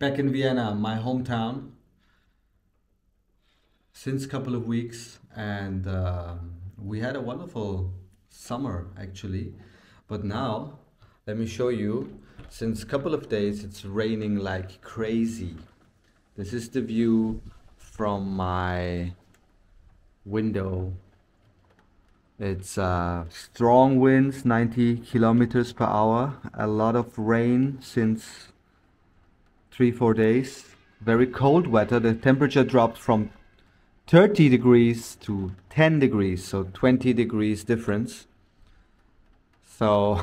back in Vienna, my hometown, since a couple of weeks, and we had a wonderful summer actually. But now, let me show you. Since a couple of days, it's raining like crazy. This is the view from my window. It's strong winds, 90 kilometers per hour. A lot of rain since 3, 4 days. Very cold weather. The temperature dropped from 30 degrees to 10 degrees, so 20 degrees difference. So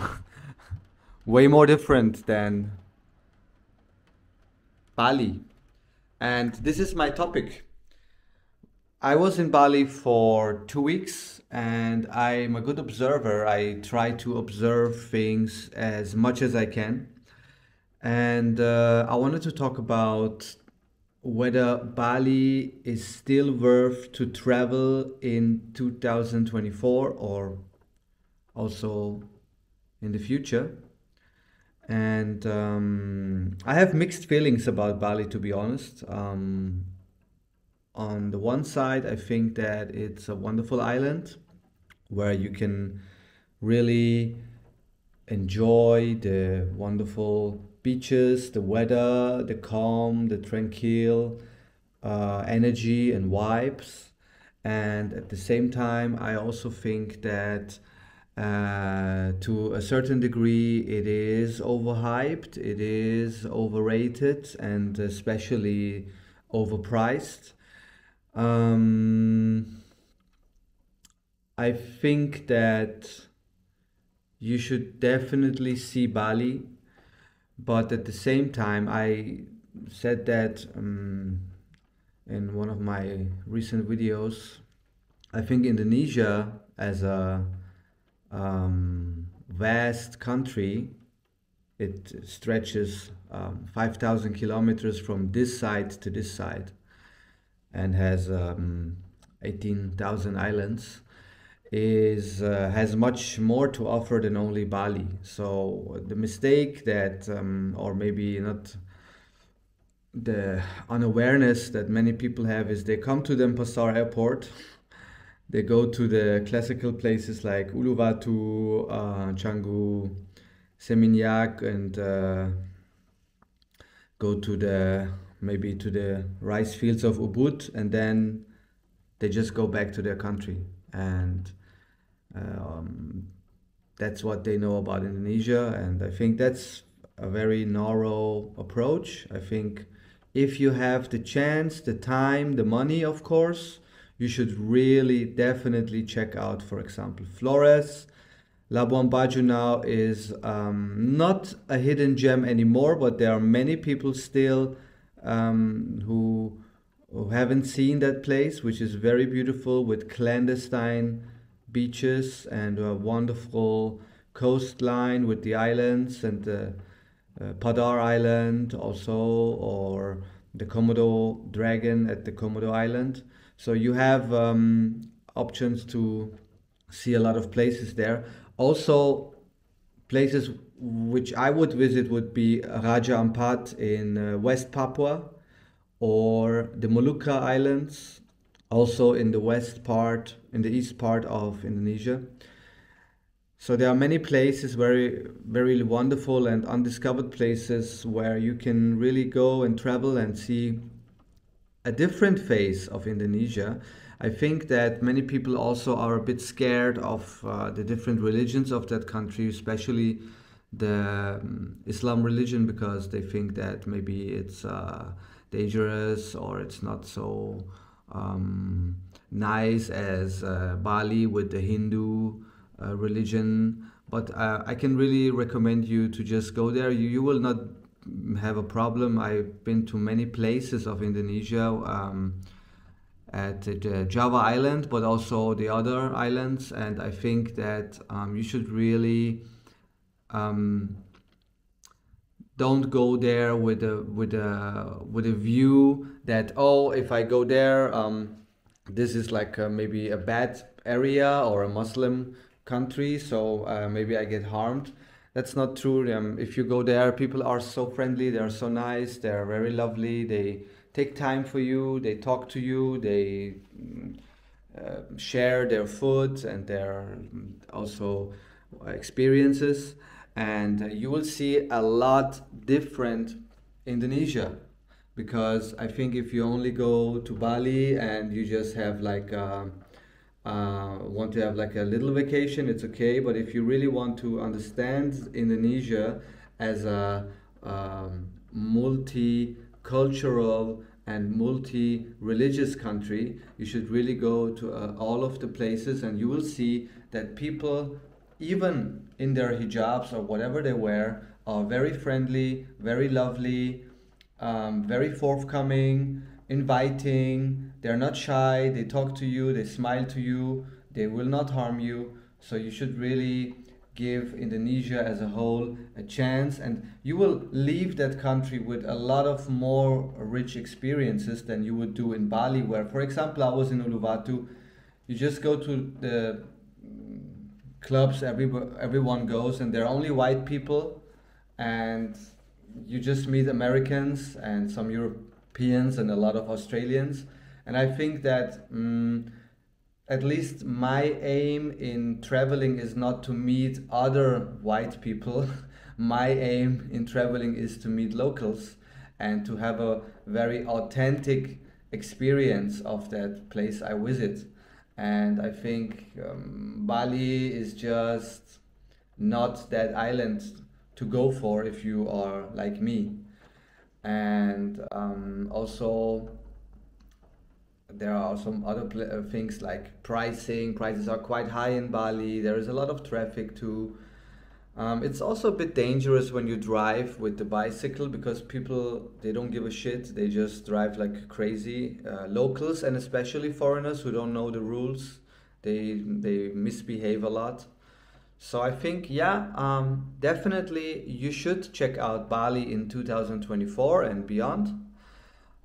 way more different than Bali. And this is my topic. I was in Bali for 2 weeks and I'm a good observer. I try to observe things as much as I can. And I wanted to talk about whether Bali is still worth to travel in 2024 or also in the future. And I have mixed feelings about Bali, to be honest. On the one side, I think that it's a wonderful island where you can really enjoy the wonderful beaches, the weather, the calm, the tranquil energy and vibes. And at the same time, I also think that to a certain degree, it is overhyped, it is overrated, and especially overpriced. Um, I think that you should definitely see Bali, but at the same time, I said that in one of my recent videos. I think Indonesia, as a vast country, it stretches 5,000 kilometers from this side to this side and has 18,000 islands, is has much more to offer than only Bali. So the mistake that, or maybe not, the unawareness that many people have is they come to Denpasar airport, they go to the classical places like Uluwatu, Canggu, Seminyak, and go to the maybe to the rice fields of Ubud, and then they just go back to their country. And um, that's what they know about Indonesia. And I think that's a very narrow approach. I think if you have the chance, the time, the money, of course, you should really definitely check out, for example, Flores. Labuan Bajo now is not a hidden gem anymore, but there are many people still who haven't seen that place, which is very beautiful with clandestine beaches and a wonderful coastline with the islands and the Padar Island also, or the Komodo Dragon at the Komodo Island. So you have options to see a lot of places there. Also, places which I would visit would be Raja Ampat in West Papua or the Molucca Islands, also in the west part, in the east part of Indonesia. So there are many places, very, very wonderful and undiscovered places where you can really go and travel and see a different face of Indonesia. I think that many people also are a bit scared of the different religions of that country, especially the Islam religion, because they think that maybe it's dangerous or it's not so nice as Bali with the Hindu religion. But I can really recommend you to just go there. You will not have a problem. I've been to many places of Indonesia, at the Java island, but also the other islands, and I think that you should really um, don't go there with a view that, oh, if I go there, this is like maybe a bad area or a Muslim country, so maybe I get harmed. That's not true. If you go there, people are so friendly, they are so nice, they are very lovely, they take time for you, they talk to you, they share their food and their also experiences. And you will see a lot different Indonesia, because I think if you only go to Bali and you just have like want to have like a little vacation, it's okay. But if you really want to understand Indonesia as a multicultural and multi-religious country, you should really go to all of the places, and you will see that people, even in their hijabs or whatever they wear, are very friendly, very lovely, very forthcoming, inviting. They're not shy. They talk to you. They smile to you. They will not harm you. So you should really give Indonesia as a whole a chance, and you will leave that country with a lot of more rich experiences than you would do in Bali, where, for example, I was in Uluwatu. You just go to the clubs everyone goes, and they're only white people, and you just meet Americans and some Europeans and a lot of Australians. And I think that at least my aim in traveling is not to meet other white people. My aim in traveling is to meet locals and to have a very authentic experience of that place I visit. And I think Bali is just not that island to go for if you are like me. And also, there are some other things like pricing. Prices are quite high in Bali. There is a lot of traffic too. It's also a bit dangerous when you drive with the bicycle, because people, they don't give a shit. They just drive like crazy. Locals and especially foreigners who don't know the rules, they misbehave a lot. So I think, yeah, definitely you should check out Bali in 2024 and beyond.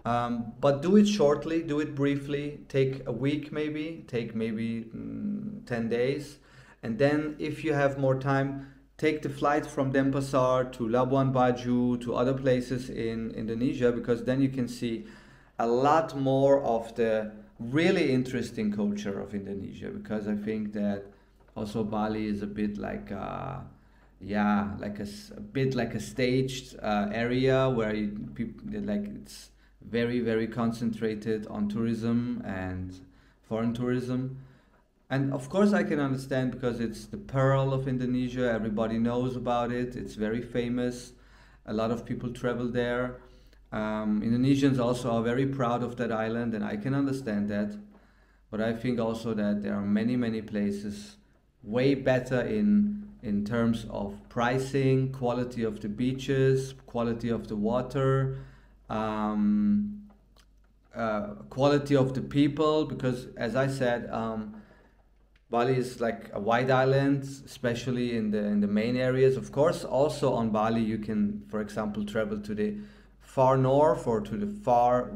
But do it shortly, do it briefly, take a week maybe, take maybe 10 days. And then if you have more time, take the flight from Denpasar to Labuan Bajo to other places in Indonesia, because then you can see a lot more of the really interesting culture of Indonesia. Because I think that also Bali is a bit like yeah, like a bit like a staged area where people like it's very concentrated on tourism and foreign tourism. And of course I can understand, because it's the pearl of Indonesia. Everybody knows about it. It's very famous. A lot of people travel there. Indonesians also are very proud of that island, and I can understand that. But I think also that there are many places way better in terms of pricing, quality of the beaches, quality of the water, quality of the people. Because as I said, Bali is like a wide island, especially in the main areas. Of course, also on Bali you can, for example, travel to the far north or to the far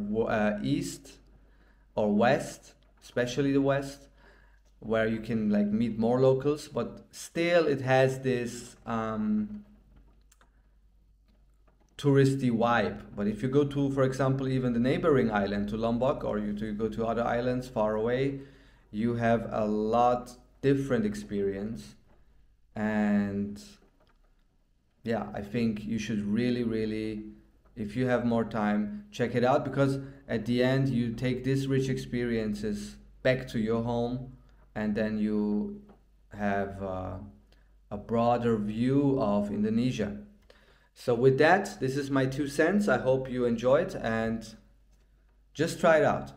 east or west, especially the west, where you can like meet more locals. But still, it has this touristy vibe. But if you go to, for example, even the neighboring island to Lombok, or you go to other islands far away, you have a lot different experience. And yeah, I think you should really, if you have more time, check it out, because at the end you take these rich experiences back to your home, and then you have a broader view of Indonesia. So with that, this is my 2 cents. I hope you enjoyed, and just try it out.